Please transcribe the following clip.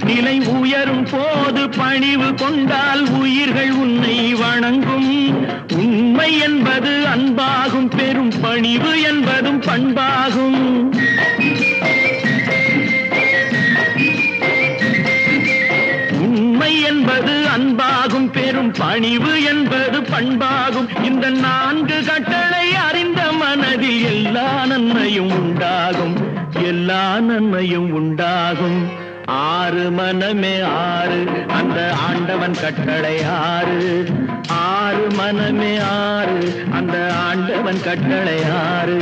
நிலை உயரும் போது பணிவு கொண்டால் உயிர்கள் உன்னை வணங்கும். உண்மை என்பது அன்பாகும், பெரும் பணிவு என்பதும் பண்பாகும். உண்மை என்பது அன்பாகும், பெரும் பணிவு என்பது பண்பாகும். இந்த 4 கட்டளை அறிந்த மனதில் எல்லா நன்மையும் உண்டாகும், எல்லா நன்மையும் உண்டாகும். 6 மனமே 6, அந்த ஆண்டவன் கட்டளை 6. 6 மனமே 6, அந்த ஆண்டவன் கட்டளை 6.